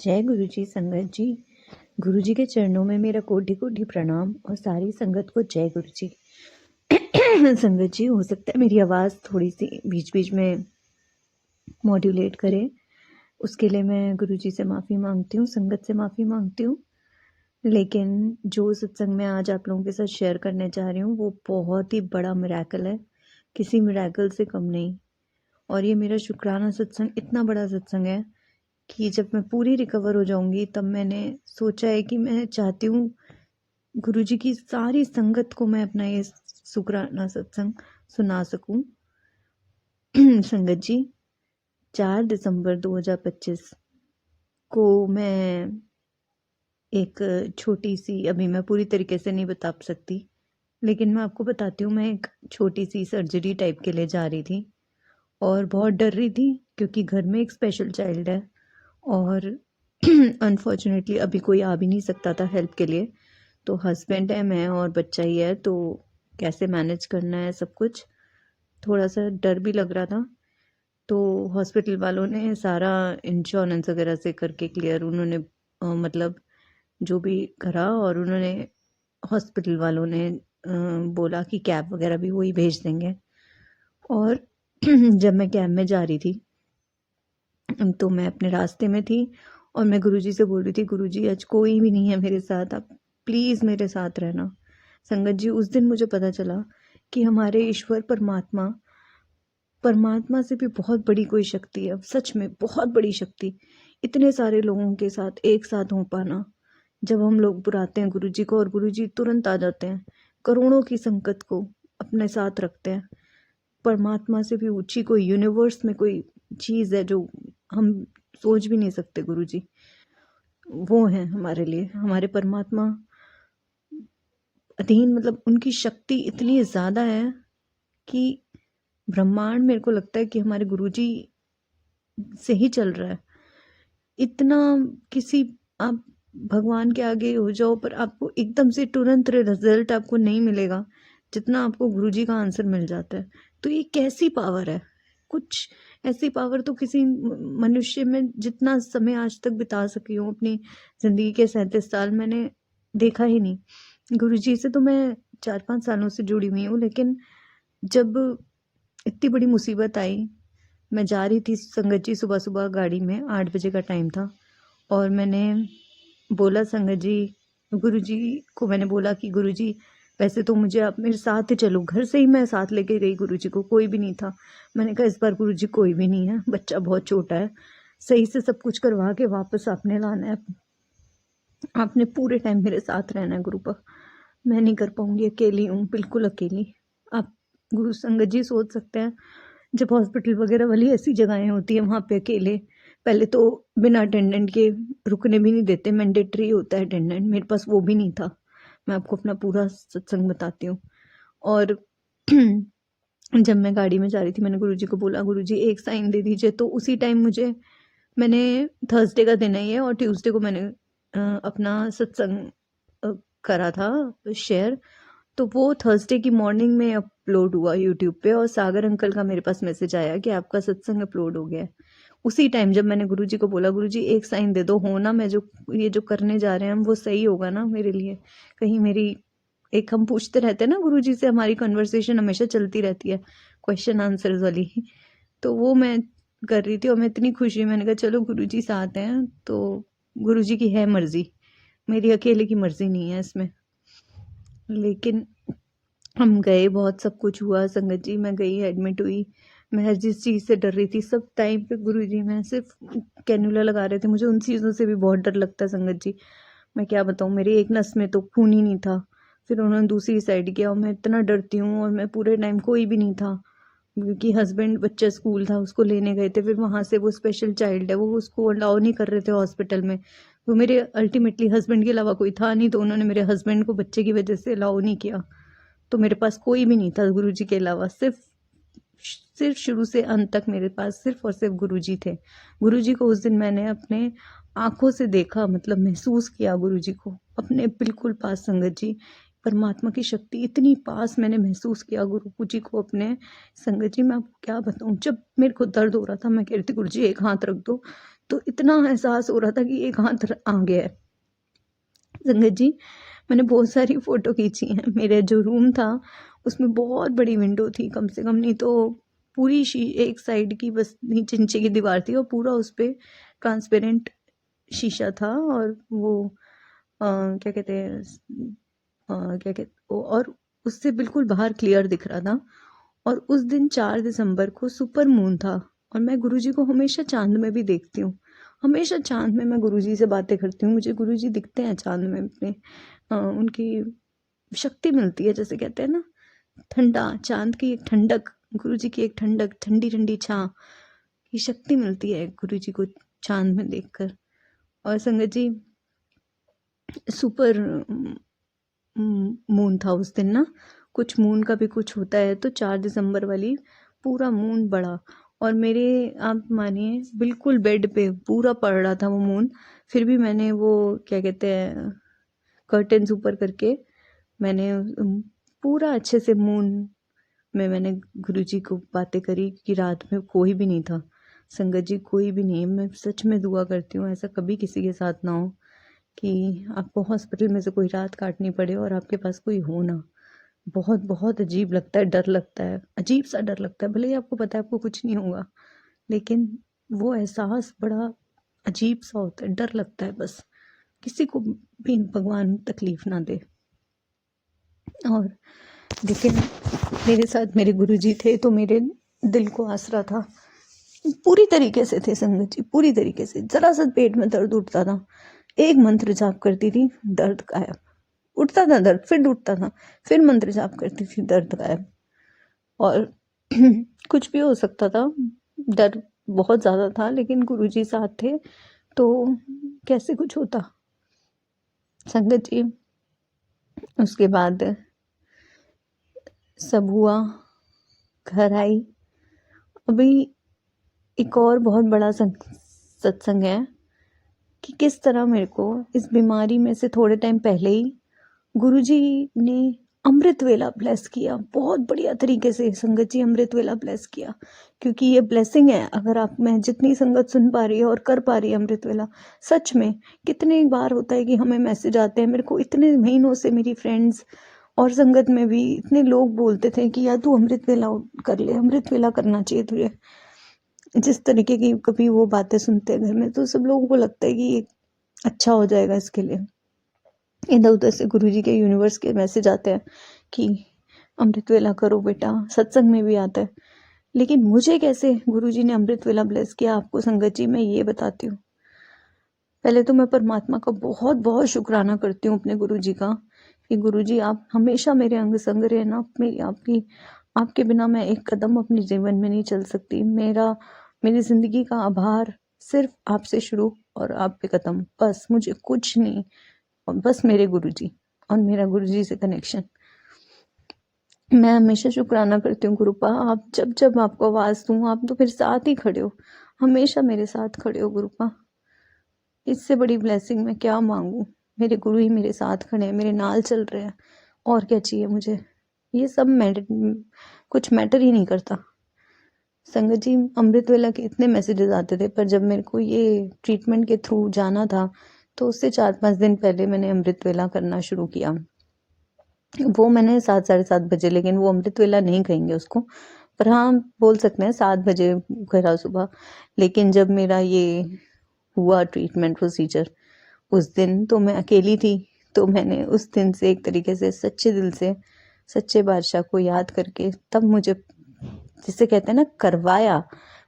जय गुरु जी। संगत जी, गुरु जी के चरणों में मेरा कोटि कोटि प्रणाम और सारी संगत को जय गुरु जी। संगत जी, हो सकता है मेरी आवाज़ थोड़ी सी बीच बीच में मॉड्यूलेट करे, उसके लिए मैं गुरु जी से माफ़ी मांगती हूँ, संगत से माफ़ी मांगती हूँ। लेकिन जो सत्संग मैं आज आप लोगों के साथ शेयर करने जा रही हूँ वो बहुत ही बड़ा मिरेकल है, किसी मिरेकल से कम नहीं। और ये मेरा शुक्राना सत्संग इतना बड़ा सत्संग है कि जब मैं पूरी रिकवर हो जाऊंगी तब मैंने सोचा है कि मैं चाहती हूँ गुरुजी की सारी संगत को मैं अपना ये शुक्राना सत्संग सुना सकूं। संगत जी, 4 दिसंबर 2025 को मैं एक छोटी सी, अभी मैं पूरी तरीके से नहीं बता सकती, लेकिन मैं आपको बताती हूँ। मैं एक छोटी सी सर्जरी टाइप के लिए जा रही थी और बहुत डर रही थी क्योंकि घर में एक स्पेशल चाइल्ड है और अनफॉर्चुनेटली अभी कोई आ भी नहीं सकता था हेल्प के लिए। तो हस्बैंड है, मैं और बच्चा ही है, तो कैसे मैनेज करना है सब कुछ, थोड़ा सा डर भी लग रहा था। तो हॉस्पिटल वालों ने सारा इंश्योरेंस वगैरह से करके क्लियर, उन्होंने मतलब जो भी करा, और उन्होंने हॉस्पिटल वालों ने बोला कि कैब वगैरह भी वही भेज देंगे। और जब मैं कैब में जा रही थी तो मैं अपने रास्ते में थी और मैं गुरुजी से बोल रही थी, गुरुजी आज कोई भी नहीं है मेरे साथ, आप प्लीज़ मेरे साथ रहना। संगत जी, उस दिन मुझे पता चला कि हमारे ईश्वर परमात्मा से भी बहुत बड़ी कोई शक्ति है, सच में बहुत बड़ी शक्ति। इतने सारे लोगों के साथ एक साथ हो पाना, जब हम लोग बुलाते हैं गुरुजी को और गुरुजी तुरंत आ जाते हैं, करोड़ों की संकट को अपने साथ रखते हैं। परमात्मा से भी ऊंची कोई यूनिवर्स में कोई चीज़ है जो हम सोच भी नहीं सकते। गुरुजी वो हैं हमारे लिए, हमारे परमात्मा अधीन, मतलब उनकी शक्ति इतनी ज़्यादा है कि ब्रह्मांड मेरे को लगता है कि हमारे गुरुजी से ही चल रहा है। इतना किसी, आप भगवान के आगे हो जाओ पर आपको एकदम से तुरंत रिजल्ट आपको नहीं मिलेगा जितना आपको गुरुजी का आंसर मिल जाता है। तो ये कैसी पावर है, कुछ ऐसी पावर तो किसी मनुष्य में, जितना समय आज तक बिता सकी हूँ अपनी ज़िंदगी के 37 साल, मैंने देखा ही नहीं। गुरुजी से तो मैं 4-5 सालों से जुड़ी हुई हूँ, लेकिन जब इतनी बड़ी मुसीबत आई, मैं जा रही थी संगत जी, सुबह सुबह गाड़ी में 8 बजे का टाइम था, और मैंने बोला संगत जी, गुरुजी को मैंने बोला कि गुरुजी वैसे तो मुझे आप मेरे साथ ही चलो। घर से ही मैं साथ लेके गई गुरुजी को, कोई भी नहीं था। मैंने कहा इस बार गुरुजी कोई भी नहीं है, बच्चा बहुत छोटा है, सही से सब कुछ करवा के वापस आपने लाना है, आपने पूरे टाइम मेरे साथ रहना है गुरुपा, मैं नहीं कर पाऊंगी, अकेली हूँ, बिल्कुल अकेली। आप गुरु संगत जी सोच सकते हैं, जब हॉस्पिटल वगैरह वाली ऐसी जगहें होती है वहाँ पे अकेले, पहले तो बिना अटेंडेंट के रुकने भी नहीं देते, मैंडेटरी होता है अटेंडेंट, मेरे पास वो भी नहीं था। मैं आपको अपना पूरा सत्संग बताती हूँ। और जब मैं गाड़ी में जा रही थी, मैंने गुरुजी को बोला, गुरुजी एक साइन दे दीजिए। तो उसी टाइम मैंने थर्सडे का दिन है ये, और ट्यूसडे को मैंने अपना सत्संग करा था शेयर, तो वो थर्सडे की मॉर्निंग में अपलोड हुआ यूट्यूब पे, और सागर अंकल का मेरे पास मैसेज आया कि आपका सत्संग अपलोड हो गया है। उसी टाइम जब मैंने गुरुजी को बोला, गुरुजी एक साइन दे दो, हो ना, मैं जो करने जा रहे हैं हम वो सही होगा ना मेरे लिए, कहीं मेरी, एक हम पूछते रहते हैं ना गुरुजी से, हमारी कन्वर्सेशन हमेशा चलती रहती है क्वेश्चन आंसर्स वाली, तो वो मैं कर रही थी और मैं इतनी खुशी, मैंने कहा चलो गुरुजी साथ हैं तो गुरुजी की है मर्जी, मेरी अकेले की मर्जी नहीं है इसमें। लेकिन हम गए, बहुत सब कुछ हुआ संगत जी, मैं गई, एडमिट हुई, मैं हर जिस चीज़ से डर रही थी सब टाइम पे गुरुजी, मैं सिर्फ कैनुला लगा रहे थे, मुझे उन चीज़ों से भी बहुत डर लगता है संगत जी, मैं क्या बताऊँ, मेरी एक नस में तो खून ही नहीं था, फिर उन्होंने दूसरी साइड किया, और मैं इतना डरती हूँ, और मैं पूरे टाइम कोई भी नहीं था क्योंकि हस्बैंड, बच्चा स्कूल था, उसको लेने गए थे, फिर वहाँ से वो स्पेशल चाइल्ड है, वो उसको अलाउ नहीं कर रहे थे हॉस्पिटल में, वो मेरे अल्टीमेटली हस्बैंड के अलावा कोई था नहीं, तो उन्होंने मेरे हस्बैंड को बच्चे की वजह से अलाउ नहीं किया। तो मेरे पास कोई भी नहीं था गुरुजी के अलावा, सिर्फ सिर्फ शुरू से अंत तक मेरे पास सिर्फ और सिर्फ गुरुजी थे। गुरुजी को उस दिन मैंने अपने आंखों से देखा, मतलब महसूस किया गुरुजी को अपने बिल्कुल पास। संगत जी, परमात्मा की शक्ति इतनी पास मैंने महसूस किया गुरु जी को अपने। संगत जी, मैं आपको क्या बताऊं, जब मेरे को दर्द हो रहा था मैं कह रही थी गुरुजी एक हाथ रख दो, तो इतना एहसास हो रहा था कि एक हाथ आ गया है। संगत जी, मैंने बहुत सारी फ़ोटो खींची हैं। मेरे जो रूम था उसमें बहुत बड़ी विंडो थी, कम से कम नहीं तो पूरी एक साइड की बस नीचे की दीवार थी और पूरा उस पर ट्रांसपेरेंट शीशा था। और वो क्या कहते हैं, क्या कहते और उससे बिल्कुल बाहर क्लियर दिख रहा था। और उस दिन 4 दिसंबर को सुपर मून था और मैं गुरुजी को हमेशा चांद में भी देखती हूँ। हमेशा चांद में मैं गुरुजी से बातें करती हूँ, मुझे गुरुजी दिखते हैं चांद में अपने। उनकी शक्ति मिलती है, जैसे कहते हैं ना, ठंडा चांद की एक ठंडक, गुरुजी की एक ठंडक, ठंडी ठंडी छां की शक्ति मिलती है गुरुजी को चांद में देखकर। और संगत जी, सुपर मून था उस दिन ना, कुछ मून का भी कुछ होता है, तो 4 दिसंबर वाली पूरा मून बड़ा। और मेरे, आप मानिए, बिल्कुल बेड पे पूरा पड़ रहा था वो मून, फिर भी मैंने वो क्या कहते हैं कर्टन्स ऊपर करके मैंने पूरा अच्छे से मून में मैंने गुरुजी को बातें करी कि रात में कोई भी नहीं था। संगत जी, कोई भी नहीं। मैं सच में दुआ करती हूँ ऐसा कभी किसी के साथ ना हो कि आपको हॉस्पिटल में से कोई रात काटनी पड़े और आपके पास कोई हो ना। बहुत बहुत अजीब लगता है, डर लगता है, अजीब सा डर लगता है। भले ही आपको पता है आपको कुछ नहीं होगा, लेकिन वो एहसास बड़ा अजीब सा होता है, डर लगता है। बस किसी को भी भगवान तकलीफ ना दे। और लेकिन मेरे साथ मेरे गुरुजी थे तो मेरे दिल को आसरा था, पूरी तरीके से थे संगत जी, पूरी तरीके से। जरा सा पेट में दर्द उठता था, एक मंत्र जाप करती थी, दर्द गायब। उठता था दर्द, फिर उठता था, फिर मंत्र जाप करती थी, दर्द गायब। और कुछ भी हो सकता था, डर बहुत ज़्यादा था, लेकिन गुरुजी साथ थे तो कैसे कुछ होता। संगत जी, उसके बाद सब हुआ, घर आई। अभी एक और बहुत बड़ा सत्संग है कि किस तरह मेरे को इस बीमारी में से थोड़े टाइम पहले ही गुरुजी ने अमृत वेला ब्लेस किया, बहुत बढ़िया तरीके से। संगत जी, अमृत वेला ब्लेस किया, क्योंकि ये ब्लेसिंग है। अगर आप, मैं जितनी संगत सुन पा रही है और कर पा रही है अमृत वेला, सच में कितने बार होता है कि हमें मैसेज आते हैं। मेरे को इतने महीनों से मेरी फ्रेंड्स और संगत में भी इतने लोग बोलते थे कि यार तू अमृत वेला कर ले, अमृत वेला करना चाहिए तुझे। जिस तरीके की कभी वो बातें सुनते हैं घर में, तो सब लोगों को लगता है कि अच्छा हो जाएगा इसके लिए। इधर उधर से गुरुजी के यूनिवर्स के मैसेज आते हैं कि अमृत वेला करो बेटा, सत्संग में भी आता है। लेकिन मुझे कैसे गुरुजी ने अमृत वेला ब्लेस किया, आपको संगत जी मैं ये बताती हूँ। पहले तो मैं परमात्मा का बहुत बहुत शुक्राना करती हूँ अपने गुरुजी का कि गुरुजी आप हमेशा मेरे अंग संग रहे ना। आपके बिना मैं एक कदम अपने जीवन में नहीं चल सकती। मेरी जिंदगी का आभार सिर्फ आपसे शुरू और आप पे खत्म, बस मुझे कुछ नहीं। और बस मेरे गुरुजी और मेरा गुरुजी से कनेक्शन। मैं हमेशा शुक्राना करती हूँ गुरुपा, आप जब जब आपको आवाज़ दूँ आप तो मेरे साथ ही खड़े हो, हमेशा मेरे साथ खड़े हो गुरुपा। इससे बड़ी ब्लेसिंग मैं क्या मांगू। मेरे गुरु ही मेरे साथ खड़े हैं, मेरे नाल चल रहे हैं, और क्या चाहिए मुझे। ये सब कुछ मैटर ही नहीं करता। संगत जी, अमृत वेला के इतने मैसेजेस आते थे, पर जब मेरे को ये ट्रीटमेंट के थ्रू जाना था तो उससे 4-5 दिन पहले मैंने अमृत वेला करना शुरू किया। वो मैंने 7 साढ़े 7 बजे, लेकिन वो अमृत वेला नहीं कहेंगे उसको, पर हाँ बोल सकते हैं 7 बजे करा सुबह। लेकिन जब मेरा ये हुआ ट्रीटमेंट प्रोसीजर, उस दिन तो मैं अकेली थी, तो मैंने उस दिन से एक तरीके से सच्चे दिल से सच्चे बादशाह को याद करके तब मुझे, जिसे कहते हैं ना, करवाया।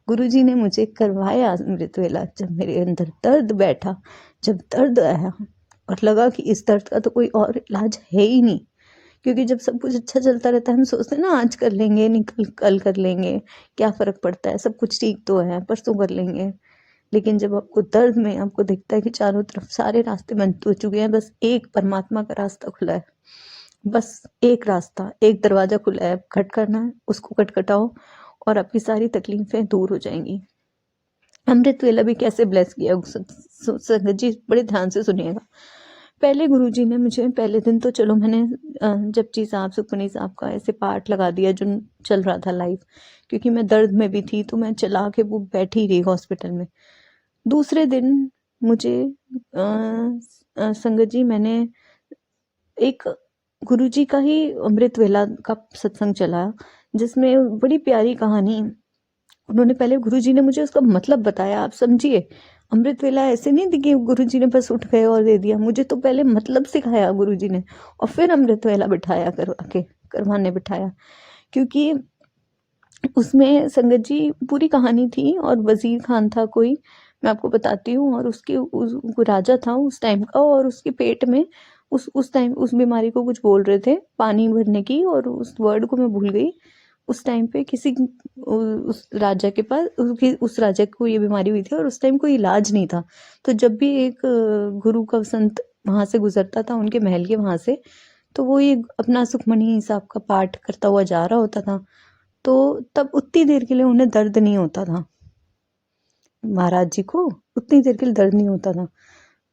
गुरुजी ने मुझे करवाया अमृत वेला। जब मेरे अंदर दर्द बैठा, जब दर्द आया और लगा कि इस दर्द का तो कोई और इलाज है ही नहीं, क्योंकि जब सब कुछ अच्छा चलता रहता है हम सोचते हैं ना आज कर लेंगे, निकल कल कर लेंगे, क्या फ़र्क पड़ता है, सब कुछ ठीक तो है, परसों कर लेंगे। लेकिन जब आपको दर्द में आपको दिखता है कि चारों तरफ सारे रास्ते बंद हो चुके हैं, बस एक परमात्मा का रास्ता खुला है, बस एक रास्ता, एक दरवाज़ा खुला है, खटखटाना है, उसको खटखटाओ और आपकी सारी तकलीफ़ें दूर हो जाएंगी। अमृत वेला भी कैसे ब्लेस किया संगत जी, बड़े ध्यान से सुनिएगा। पहले गुरुजी ने मुझे, पहले दिन तो चलो मैंने जपजी साहब, सुखमनी साहब का ऐसे पाठ लगा दिया जो चल रहा था लाइव, क्योंकि मैं दर्द में भी थी तो मैं चला के वो बैठी रही हॉस्पिटल में। दूसरे दिन मुझे संगत जी मैंने एक गुरुजी का ही अमृत वेला का सत्संग चला, जिसमें बड़ी प्यारी कहानी उन्होंने पहले गुरुजी ने मुझे उसका मतलब बताया। आप समझिए, अमृत वेला ऐसे नहीं थी कि गुरुजी ने बस उठ गए और दे दिया, मुझे तो पहले मतलब सिखाया गुरुजी ने और फिर अमृत वेला बिठाया करवाने बिठाया। क्योंकि उसमें संगत जी पूरी कहानी थी और वजीर खान था कोई, मैं आपको बताती हूँ, और उसके राजा था उस टाइम का, और उसके पेट में उस टाइम उस बीमारी को कुछ बोल रहे थे पानी भरने की, और उस वर्ड को मैं भूल गई। उस टाइम पे किसी उस राजा के पास उस राजा को ये बीमारी हुई थी और उस टाइम कोई इलाज नहीं था। तो जब भी एक गुरु का संत वहां से गुजरता था उनके महल के वहां से, तो वो ये अपना सुखमनी साहब का पाठ करता हुआ जा रहा होता था, तो तब उतनी देर के लिए उन्हें दर्द नहीं होता था, महाराज जी को उतनी देर के लिए दर्द नहीं होता था।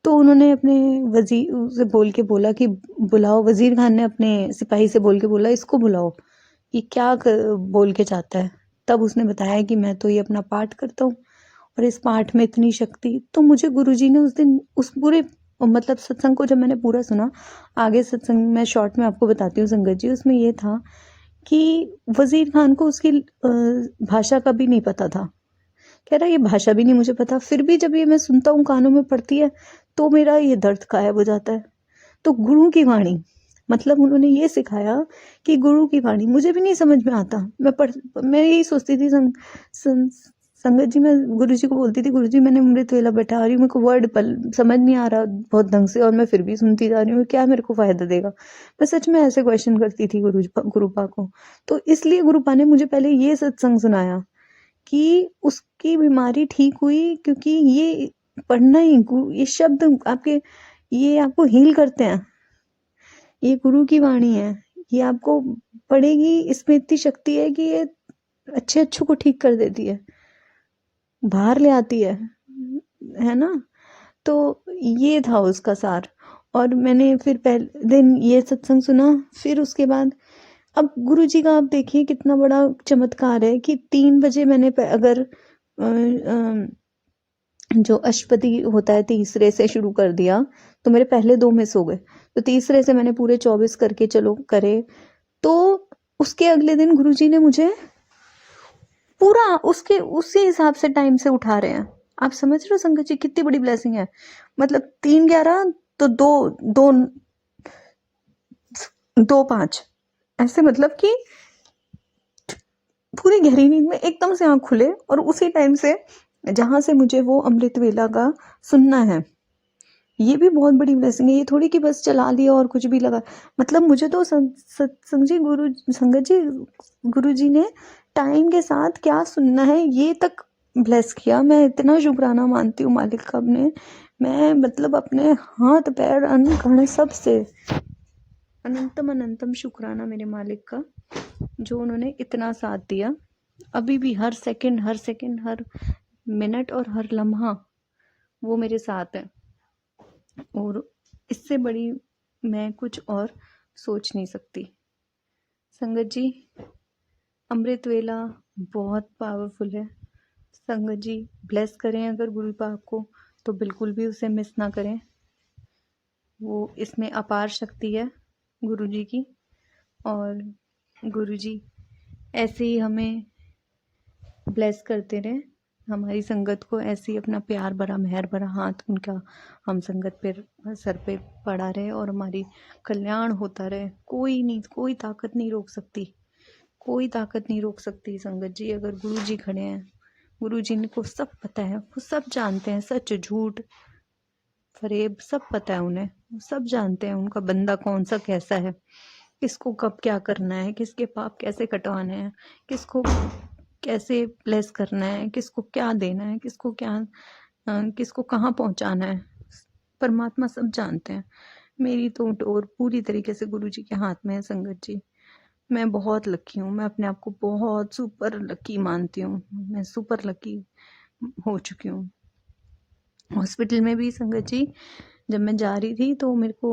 तो उन्होंने अपने वजीर से बोल के बोला कि बुलाओ, वजीर खान ने अपने सिपाही से बोल के बोला इसको बुलाओ, ये क्या बोल के चाहता है। तब उसने बताया कि मैं तो ये अपना पाठ करता हूँ और इस पाठ में इतनी शक्ति। तो मुझे गुरुजी ने उस दिन उस पूरे मतलब सत्संग को जब मैंने पूरा सुना, आगे सत्संग मैं शॉर्ट में आपको बताती हूँ संगत जी, उसमें ये था कि वजीर खान को उसकी भाषा का भी नहीं पता था। कह रहा ये भाषा भी नहीं मुझे पता, फिर भी जब ये मैं सुनता हूँ कानों में पड़ती है तो मेरा ये दर्द गायब हो जाता है। तो गुरु की वाणी, मतलब उन्होंने ये सिखाया कि गुरु की वाणी मुझे भी नहीं समझ में आता। मैं यही सोचती थी संगत जी, मैं गुरु जी को बोलती थी गुरु जी मैंने अमृत वेला बैठा रही हूँ, मेरे को वर्ड समझ नहीं आ रहा बहुत ढंग से और मैं फिर भी सुनती जा रही हूँ, क्या मेरे को फायदा देगा। मैं सच में ऐसे क्वेश्चन करती थी गुरुपा को। तो इसलिए गुरुपा ने मुझे पहले ये सत्संग सुनाया कि उसकी बीमारी ठीक हुई, क्योंकि ये पढ़ना ही ये शब्द आपके ये आपको हील करते हैं। ये गुरु की वाणी है, ये आपको पड़ेगी, इसमें इतनी शक्ति है कि ये अच्छे अच्छों को ठीक कर देती है, बाहर ले आती है ना। तो ये था उसका सार। और मैंने फिर पहले दिन ये सत्संग सुना, फिर उसके बाद अब गुरुजी का आप देखिए कितना बड़ा चमत्कार है कि 3 बजे मैंने अगर जो अष्टपदी होता है तीसरे से शुरू कर दिया तो मेरे पहले 2 मिस हो गए, तो तीसरे से मैंने पूरे 24 करके चलो करे, तो उसके अगले दिन गुरुजी ने मुझे पूरा उसके उसी हिसाब से टाइम से उठा रहे हैं। आप समझ रहे हो संगत जी कितनी बड़ी ब्लेसिंग है। मतलब 3:11 तो 2:5 ऐसे, मतलब कि पूरी गहरी नींद में एकदम से आंख खुले और उसी टाइम से जहां से मुझे वो अमृत वेला का सुनना है। ये भी बहुत बड़ी ब्लेसिंग है, ये थोड़ी कि बस चला लिया और कुछ भी लगा। मतलब मुझे तो संगत जी गुरु जी ने टाइम के साथ क्या सुनना है ये तक ब्लेस किया। मैं इतना शुक्राना मानती हूँ मालिक का अपने, मैं मतलब अपने हाथ पैर अन्न कर्ण सब से अनंतम अनंतम शुक्राना मेरे मालिक का, जो उन्होंने इतना साथ दिया। अभी भी हर सेकंड हर मिनट और हर लम्हा वो मेरे साथ है, और इससे बड़ी मैं कुछ और सोच नहीं सकती। संगत जी अमृत वेला बहुत पावरफुल है। संगत जी ब्लेस करें अगर गुरु पाक को, तो बिल्कुल भी उसे मिस ना करें। वो इसमें अपार शक्ति है गुरु जी की, और गुरु जी ऐसे ही हमें ब्लेस करते रहे, हमारी संगत को ऐसे ही अपना प्यार भरा मेहर भरा हाथ उनका हम संगत पे सर पे पड़ा रहे और हमारी कल्याण होता रहे। कोई ताकत नहीं रोक सकती, कोई ताकत नहीं रोक सकती संगत जी। अगर गुरु जी खड़े हैं, गुरु जी को सब पता है, वो सब जानते हैं, सच झूठ फरेब सब पता है उन्हें, सब जानते हैं उनका बंदा कौन सा कैसा है, किसको कब क्या करना है, किसके पाप कैसे कटवाने हैं, किसको कैसे ब्लेस करना है, किसको क्या देना है, किसको कहाँ पहुंचाना है, परमात्मा सब जानते हैं। मेरी तो डोर पूरी तरीके से गुरु जी के हाथ में है संगत जी। मैं बहुत लकी हूँ, मैं अपने आप को बहुत सुपर लकी मानती हूँ, मैं सुपर लकी हो चुकी हूँ। हॉस्पिटल में भी संगत जी जब मैं जा रही थी तो मेरे को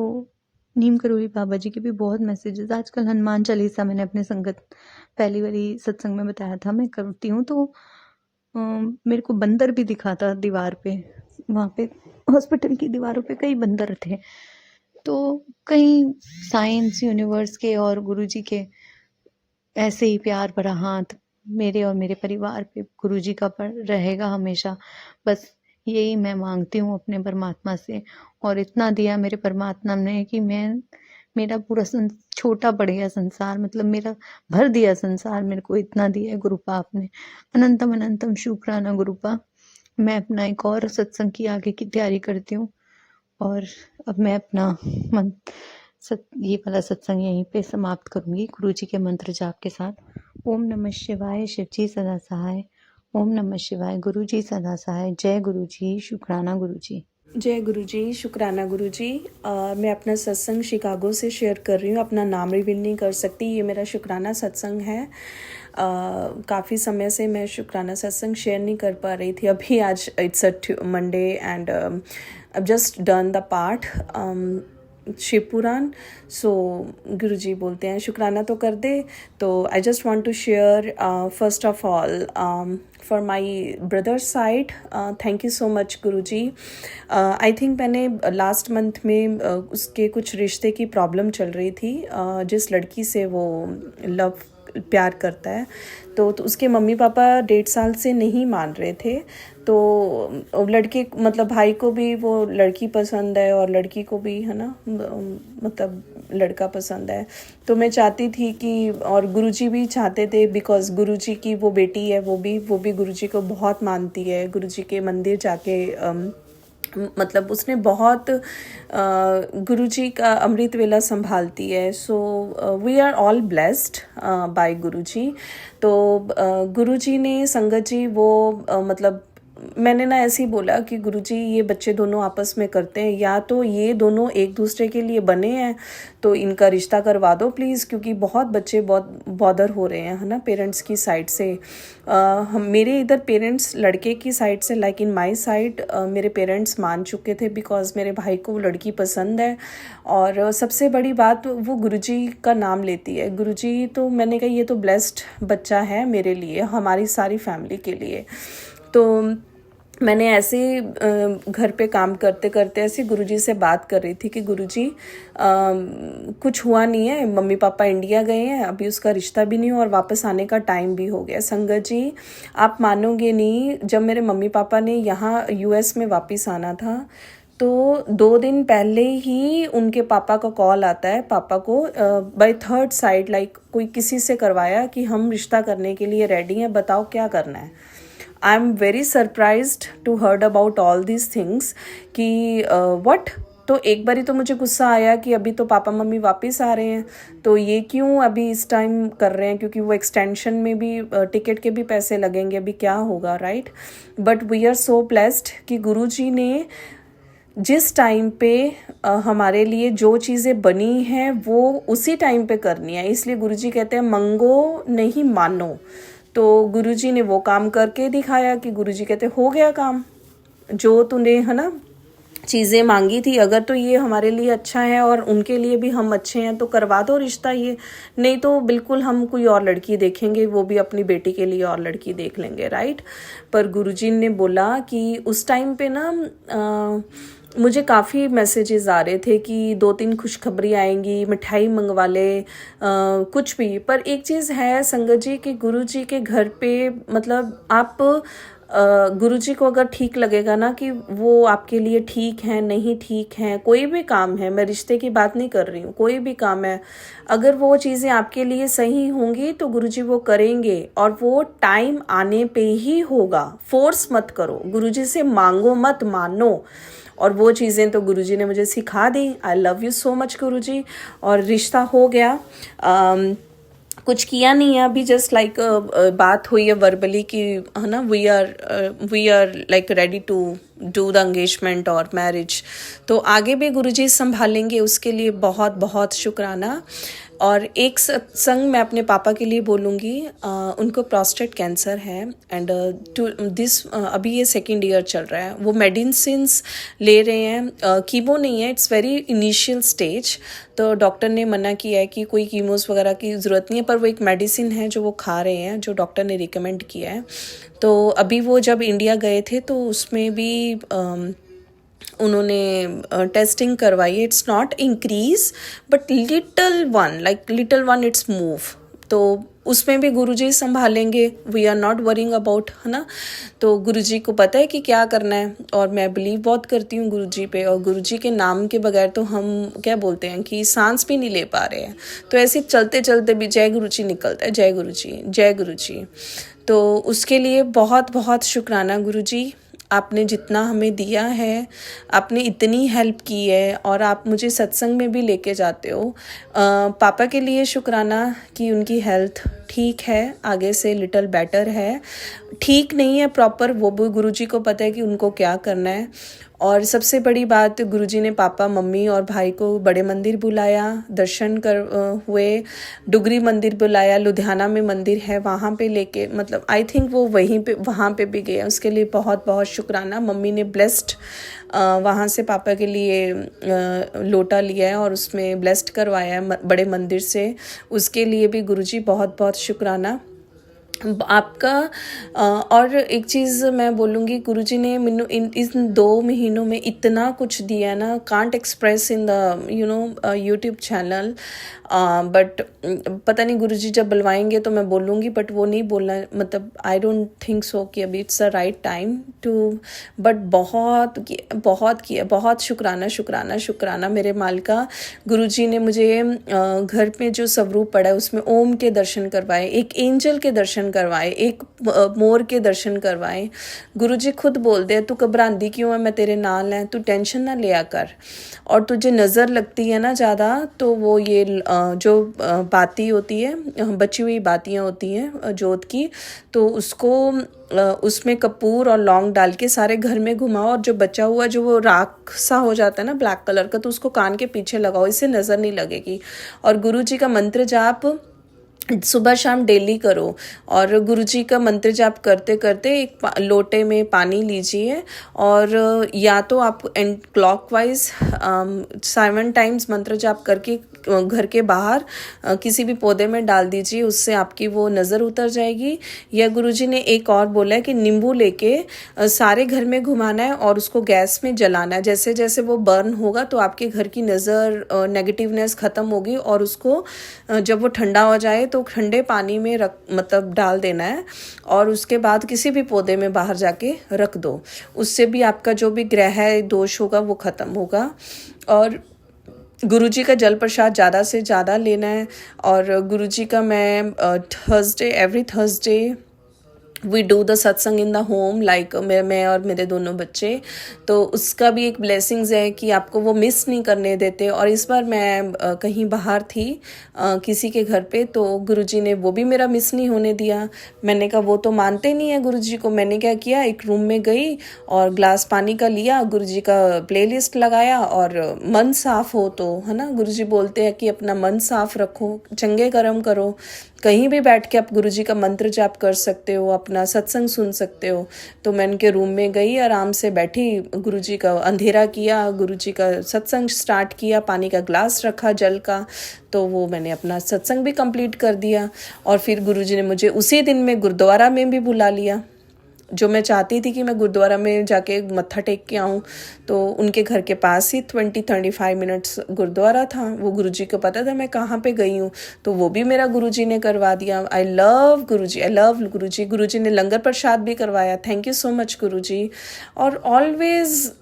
नीम करोली बाबा जी के भी बहुत मैसेजेस, आजकल हनुमान चालीसा मैंने अपने संगत पहली वाली सत्संग में बताया था मैं करती हूँ, तो मेरे को बंदर भी दिखा था दीवार पे, वहाँ पे हॉस्पिटल की दीवारों पे कई बंदर थे। तो कहीं साइंस, यूनिवर्स के और गुरुजी के ऐसे ही प्यार भरा हाथ मेरे और मेरे परिवार पे गुरुजी का रहेगा हमेशा। बस यही मैं मांगती हूँ अपने परमात्मा से, और इतना दिया मेरे परमात्मा ने कि मेरा पूरा छोटा पड़ गया संसार, मतलब मेरा भर दिया संसार, मेरे को इतना दिया है गुरुपा आपने। अनंतम अनंतम शुक्राना गुरुपा। मैं अपना एक और सत्संग की आगे की तैयारी करती हूँ, और अब मैं अपना मन ये वाला सत्संग यहीं पे समाप्त करूंगी गुरुजी के मंत्र जाप के साथ। ओम नमः शिवाय, शिवजी सदा सहाय। ओम नमः शिवाय, गुरुजी सदा सहाय। जय गुरुजी, शुक्राना गुरुजी। जय गुरुजी, शुक्राना गुरुजी। मैं अपना सत्संग शिकागो से शेयर कर रही हूँ। अपना नाम रिवील नहीं कर सकती, ये मेरा शुक्राना सत्संग है। काफ़ी समय से मैं शुक्राना सत्संग शेयर नहीं कर पा रही थी। अभी आज it's a Monday and I've just done the पाठ शिव पुराण। सो गुरुजी बोलते हैं शुक्राना तो कर दे। तो I just want to share first of all for my brother side, thank you so much Guruji. I think मैंने लास्ट मंथ में उसके कुछ रिश्ते की प्रॉब्लम चल रही थी, जिस लड़की से वो प्यार करता है। तो उसके मम्मी पापा 1.5 साल से नहीं मान रहे थे। तो लड़के मतलब भाई को भी वो लड़की पसंद है और लड़की को भी, है ना, मतलब लड़का पसंद है। तो मैं चाहती थी कि, और गुरुजी भी चाहते थे, बिकॉज गुरुजी की वो बेटी है, वो भी गुरुजी को बहुत मानती है। गुरुजी के मंदिर जाके मतलब उसने बहुत गुरुजी का अमृत वेला संभालती है। So we are all blessed by Guruji. तो गुरुजी ने, संगत जी, वो मतलब मैंने ना ऐसे ही बोला कि गुरुजी ये बच्चे दोनों आपस में करते हैं, या तो ये दोनों एक दूसरे के लिए बने हैं तो इनका रिश्ता करवा दो प्लीज़, क्योंकि बहुत बच्चे बहुत बॉदर हो रहे हैं, है ना, पेरेंट्स की साइड से। मेरे इधर पेरेंट्स लड़के की साइड से, लाइक इन माय साइड, मेरे पेरेंट्स मान चुके थे, बिकॉज मेरे भाई को वो लड़की पसंद है। और सबसे बड़ी बात, वो गुरुजी का नाम लेती है। गुरुजी, तो मैंने कहा ये तो ब्लेस्ड बच्चा है मेरे लिए, हमारी सारी फैमिली के लिए। तो मैंने ऐसे घर पे काम करते करते ऐसे गुरुजी से बात कर रही थी कि गुरुजी कुछ हुआ नहीं है, मम्मी पापा इंडिया गए हैं, अभी उसका रिश्ता भी नहीं हुआ और वापस आने का टाइम भी हो गया। संगत जी, आप मानोगे नहीं, जब मेरे मम्मी पापा ने यहाँ यूएस में वापस आना था, तो 2 दिन पहले ही उनके पापा का कॉल आता है, पापा को बाय थर्ड साइड, लाइक कोई किसी से करवाया कि हम रिश्ता करने के लिए रेडी हैं, बताओ क्या करना है। I am very surprised to heard about all these things कि व्हाट। तो एक बारी तो मुझे गुस्सा आया कि अभी तो पापा मम्मी वापस आ रहे हैं, तो ये क्यों अभी इस टाइम कर रहे हैं, क्योंकि वो एक्सटेंशन में भी टिकट के भी पैसे लगेंगे, अभी क्या होगा, right. But we are so blessed कि गुरुजी ने जिस टाइम पे हमारे लिए जो चीज़ें बनी हैं वो उसी टाइम पे करनी है। इसलिए गुरुजी कहते हैं मंगो नहीं मानो। तो गुरुजी ने वो काम करके दिखाया कि गुरुजी कहते हो गया काम, जो तूने, है ना, चीज़ें मांगी थी, अगर तो ये हमारे लिए अच्छा है और उनके लिए भी हम अच्छे हैं तो करवा दो रिश्ता ये, नहीं तो बिल्कुल हम कोई और लड़की देखेंगे, वो भी अपनी बेटी के लिए और लड़की देख लेंगे, राइट। पर गुरुजी ने बोला कि उस टाइम पे ना मुझे काफ़ी मैसेजेस आ रहे थे कि 2-3 खुशखबरी आएंगी, मिठाई मंगवा ले, कुछ भी। पर एक चीज़ है संगत जी कि गुरुजी के घर पे, मतलब आप गुरुजी को अगर ठीक लगेगा ना कि वो आपके लिए ठीक है, नहीं ठीक है, कोई भी काम है, मैं रिश्ते की बात नहीं कर रही हूँ, कोई भी काम है, अगर वो चीज़ें आपके लिए सही होंगी तो गुरुजी वो करेंगे, और वो टाइम आने पे ही होगा। फोर्स मत करो, गुरुजी से मांगो मत, मानो। और वो चीज़ें तो गुरुजी ने मुझे सिखा दी। I love you so much Guruji. और रिश्ता हो गया, कुछ किया नहीं है अभी, जस्ट लाइक बात हुई है वर्बली कि, है ना, we are like ready to do the engagement और मैरिज। तो आगे भी गुरुजी संभालेंगे, उसके लिए बहुत बहुत शुक्राना। और एक सत्संग मैं अपने पापा के लिए बोलूँगी। उनको प्रोस्टेट कैंसर है एंड अभी ये 2nd ईयर चल रहा है। वो मेडिसिन्स ले रहे हैं, कीमो नहीं है, इट्स वेरी इनिशियल स्टेज। तो डॉक्टर ने मना किया है कि कोई कीमोस वगैरह की ज़रूरत नहीं है, पर वो एक मेडिसिन है जो वो खा रहे हैं, जो डॉक्टर ने रिकमेंड किया है। तो अभी वो जब इंडिया गए थे तो उसमें भी उन्होंने टेस्टिंग करवाई. It's not increase but little one it's move. तो उसमें भी गुरुजी संभालेंगे. We are not worrying about, है ना. तो गुरुजी को पता है कि क्या करना है, और मैं बिलीव बहुत करती हूँ गुरुजी पे. और गुरुजी के नाम के बगैर तो हम क्या बोलते हैं कि सांस भी नहीं ले पा रहे हैं. तो ऐसे चलते चलते भी जय गुरुजी निकलता है. जय गुरुजी, जय गुरुजी. तो उसके लिए बहुत बहुत शुक्राना गुरुजी. आपने जितना हमें दिया है, आपने इतनी हेल्प की है, और आप मुझे सत्संग में भी लेके जाते हो. पापा के लिए शुक्राना कि उनकी हेल्थ ठीक है, आगे से लिटिल बेटर है. ठीक नहीं है प्रॉपर, वो भी गुरुजी को पता है कि उनको क्या करना है. और सबसे बड़ी बात, गुरुजी ने पापा मम्मी और भाई को बड़े मंदिर बुलाया, दर्शन हुए. डुगरी मंदिर बुलाया, लुधियाना में मंदिर है वहाँ पे लेके, मतलब आई थिंक वो वहाँ पे भी गए. उसके लिए बहुत बहुत शुक्राना. मम्मी ने ब्लेस्ड वहाँ से पापा के लिए लोटा लिया है और उसमें ब्लेस्ड करवाया है बड़े मंदिर से. उसके लिए भी गुरुजी बहुत बहुत शुक्राना आपका. और एक चीज़ मैं बोलूँगी, गुरुजी ने मैनू इन 2 महीनों में इतना कुछ दिया ना, can't express in the YouTube channel. But पता नहीं गुरुजी जब बुलवाएंगे तो मैं बोलूँगी, बट वो नहीं बोलना, मतलब आई डोंट थिंक सो कि अभी it's the right time to. But बहुत शुक्राना शुक्राना शुक्राना मेरे मालिका. गुरुजी ने मुझे घर में जो स्वरूप पड़ा है उसमें ओम के दर्शन करवाए, एक एंजल के दर्शन करवाए, एक मोर के दर्शन करवाए. गुरुजी खुद बोलते हैं, तू घबरांदी क्यों है, मैं तेरे नाल है, तू टेंशन ना लिया कर. और तुझे नज़र लगती है ना ज़्यादा, तो वो ये जो बाती होती है, बची हुई बातियाँ होती हैं जोत की, तो उसको उसमें कपूर और लौंग डाल के सारे घर में घुमाओ, और जो बचा हुआ जो वो राख सा हो जाता है ना ब्लैक कलर का, तो उसको कान के पीछे लगाओ, इससे नज़र नहीं लगेगी. और गुरुजी का मंत्र जाप सुबह शाम डेली करो. और गुरुजी का मंत्र जाप करते करते एक लोटे में पानी लीजिए, और या तो आप क्लॉकवाइज 7 टाइम्स मंत्र जाप करके घर के बाहर किसी भी पौधे में डाल दीजिए, उससे आपकी वो नज़र उतर जाएगी. या गुरुजी ने एक और बोला है कि नींबू लेके सारे घर में घुमाना है और उसको गैस में जलाना है. जैसे जैसे वो बर्न होगा तो आपके घर की नज़र नेगेटिवनेस ख़त्म होगी, और उसको जब वो ठंडा हो जाए तो ठंडे पानी में मतलब डाल देना है, और उसके बाद किसी भी पौधे में बाहर जाके रख दो. उससे भी आपका जो भी ग्रह दोष होगा वो ख़त्म होगा. और गुरुजी का जल प्रसाद ज़्यादा से ज़्यादा लेना है. और गुरुजी का मैं every Thursday we do the satsang in the home, like मैं और मेरे दोनों बच्चे. तो उसका भी एक ब्लेसिंग्स है कि आपको वो मिस नहीं करने देते. और इस बार मैं कहीं बाहर थी किसी के घर पे, तो गुरुजी ने वो भी मेरा मिस नहीं होने दिया. मैंने कहा वो तो मानते नहीं है गुरुजी को. मैंने क्या किया, एक रूम में गई और ग्लास पानी का लिया, गुरुजी का प्लेलिस्ट लगाया, और मन साफ हो तो, है ना, गुरुजी बोलते हैं कि अपना मन साफ रखो, चंगे कर्म करो. कहीं भी बैठ के आप गुरुजी का मंत्र जाप कर सकते हो, अपना सत्संग सुन सकते हो. तो मैं उनके रूम में गई, आराम से बैठी, गुरुजी का अंधेरा किया, गुरुजी का सत्संग स्टार्ट किया, पानी का ग्लास रखा जल का, तो वो मैंने अपना सत्संग भी कंप्लीट कर दिया. और फिर गुरुजी ने मुझे उसी दिन में गुरुद्वारा में भी बुला लिया, जो मैं चाहती थी कि मैं गुरुद्वारा में जाके मत्था टेक के आऊँ. तो उनके घर के पास ही 20-35 मिनट्स गुरुद्वारा था. वो गुरुजी को पता था मैं कहाँ पे गई हूँ, तो वो भी मेरा गुरुजी ने करवा दिया. आई लव गुरुजी. गुरुजी ने लंगर प्रसाद भी करवाया. Thank you so much Guruji. और ऑलवेज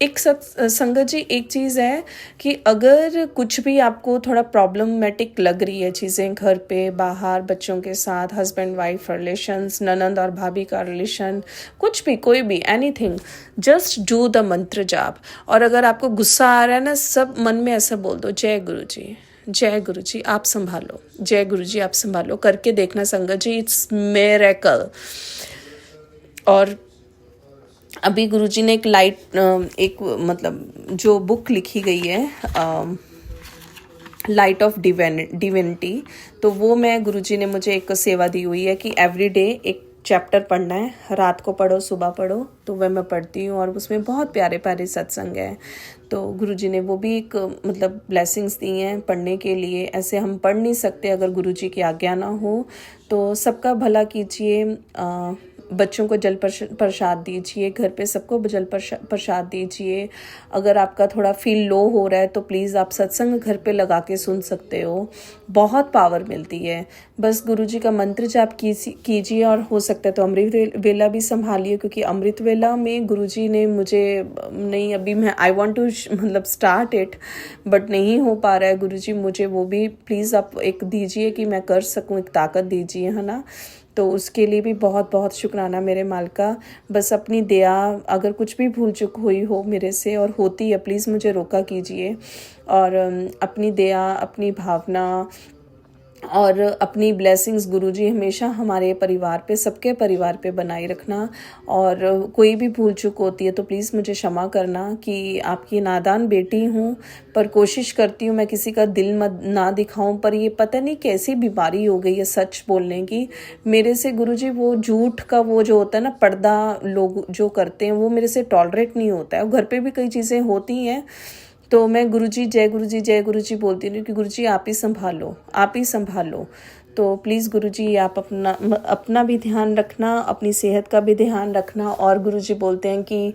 एक संगत जी, एक चीज़ है कि अगर कुछ भी आपको थोड़ा प्रॉब्लमेटिक लग रही है चीज़ें, घर पे, बाहर, बच्चों के साथ, हस्बैंड वाइफ रिलेशंस, ननंद और भाभी का रिलेशन, कुछ भी, कोई भी, एनीथिंग, जस्ट डू द मंत्र जाप. और अगर आपको गुस्सा आ रहा है ना, सब मन में ऐसा बोल दो, जय गुरुजी, जय गुरुजी आप संभालो, जय गुरुजी आप संभालो. करके देखना संगत जी, इट्स मिरेकल. और अभी गुरुजी ने एक मतलब जो बुक लिखी गई है लाइट ऑफ डिविनिटी, तो वो मैं, गुरुजी ने मुझे एक सेवा दी हुई है कि एवरी डे एक चैप्टर पढ़ना है, रात को पढ़ो सुबह पढ़ो, तो वह मैं पढ़ती हूँ और उसमें बहुत प्यारे प्यारे सत्संग हैं। तो गुरुजी ने वो भी एक मतलब ब्लेसिंग्स दी हैं पढ़ने के लिए। ऐसे हम पढ़ नहीं सकते अगर गुरुजी की आज्ञा ना हो। तो सबका भला कीजिए, बच्चों को जल प्रसाद दीजिए, घर पे सबको जल प्रसाद दीजिए। अगर आपका थोड़ा फील लो हो रहा है तो प्लीज़ आप सत्संग घर पे लगा के सुन सकते हो, बहुत पावर मिलती है। बस गुरुजी का मंत्र जाप कीजिए और हो सकता है तो अमृत वेला भी संभालिए, क्योंकि अमृत वेला में गुरुजी ने मुझे नहीं, अभी मैं आई वांट टू मतलब स्टार्ट इट बट नहीं हो पा रहा है। गुरुजी मुझे वो भी प्लीज़ आप एक दीजिए कि मैं कर सकूं, एक ताकत दीजिए, है ना। तो उसके लिए भी बहुत बहुत शुक्राना मेरे मालिका। बस अपनी दया, अगर कुछ भी भूल चूक हुई हो मेरे से और होती है, प्लीज़ मुझे रोका कीजिए। और अपनी दया, अपनी भावना और अपनी ब्लेसिंग्स गुरुजी हमेशा हमारे परिवार पे, सबके परिवार पे बनाए रखना। और कोई भी भूल चूक होती है तो प्लीज़ मुझे क्षमा करना कि आपकी नादान बेटी हूँ, पर कोशिश करती हूँ मैं किसी का दिल मत ना दिखाऊं। पर ये पता नहीं कैसी बीमारी हो गई है सच बोलने की मेरे से। गुरुजी वो झूठ का वो जो होता है ना, पर्दा लोग जो करते हैं, वो मेरे से टॉलरेट नहीं होता है। घर पे भी कई चीज़ें होती हैं तो मैं गुरुजी जय गुरुजी बोलती हूँ कि गुरुजी आप ही संभालो, आप ही संभालो। तो प्लीज़ गुरुजी आप अपना भी ध्यान रखना, अपनी सेहत का भी ध्यान रखना। और गुरुजी बोलते हैं कि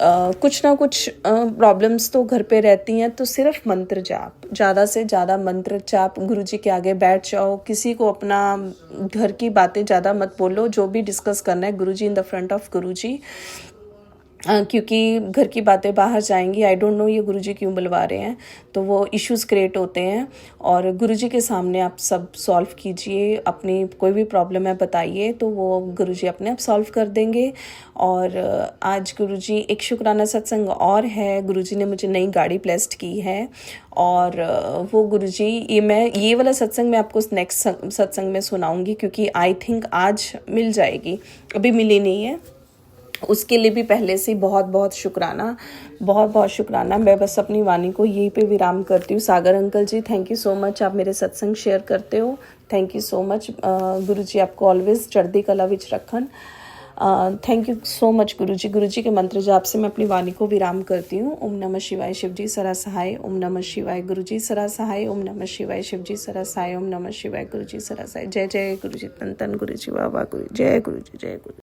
कुछ ना कुछ प्रॉब्लम्स तो घर पे रहती हैं, तो सिर्फ मंत्र जाप, ज़्यादा से ज़्यादा मंत्र जाप, गुरुजी के आगे बैठ जाओ। किसी को अपना घर की बातें ज़्यादा मत बोलो, जो भी डिस्कस करना है गुरुजी इन द फ्रंट ऑफ गुरुजी, क्योंकि घर की बातें बाहर जाएंगी। आई डोंट नो ये गुरुजी क्यों बुलवा रहे हैं, तो वो इश्यूज क्रिएट होते हैं। और गुरुजी के सामने आप सब सॉल्व कीजिए, अपनी कोई भी प्रॉब्लम है बताइए, तो वो गुरुजी अपने आप सॉल्व कर देंगे। और आज गुरुजी एक शुक्राना सत्संग और है, गुरुजी ने मुझे नई गाड़ी ब्लेस्ड की है। और वो गुरुजी, ये वाला सत्संग मैं आपको नेक्स्ट सत्संग में सुनाऊंगी, क्योंकि आई थिंक आज मिल जाएगी, अभी मिली नहीं है। उसके लिए भी पहले से बहुत बहुत शुक्राना, बहुत बहुत शुक्राना। मैं बस अपनी वाणी को यहीं पे विराम करती हूँ। Sagar uncle ji, thank you so much, आप मेरे सत्संग शेयर करते हो, थैंक यू सो मच। गुरुजी आपको ऑलवेज चढ़दी कला विच रखन। Thank you so much Guruji. गुरुजी के मंत्र जाप से मैं अपनी वाणी को विराम करती हूँ। ओम नमः शिवाय, शिवजी सरा सहाय। ओम नमः शिवाय, गुरुजी सरा सहाय। ओम नमः शिवाय, शिवजी सरा सहाय। ओम नमः शिवाय, गुरुजी सरा सहाय। जय जय गुरुजी, तन तन गुरुजी, वाह वाह गुरु, जय गुरुजी, जय गुरु।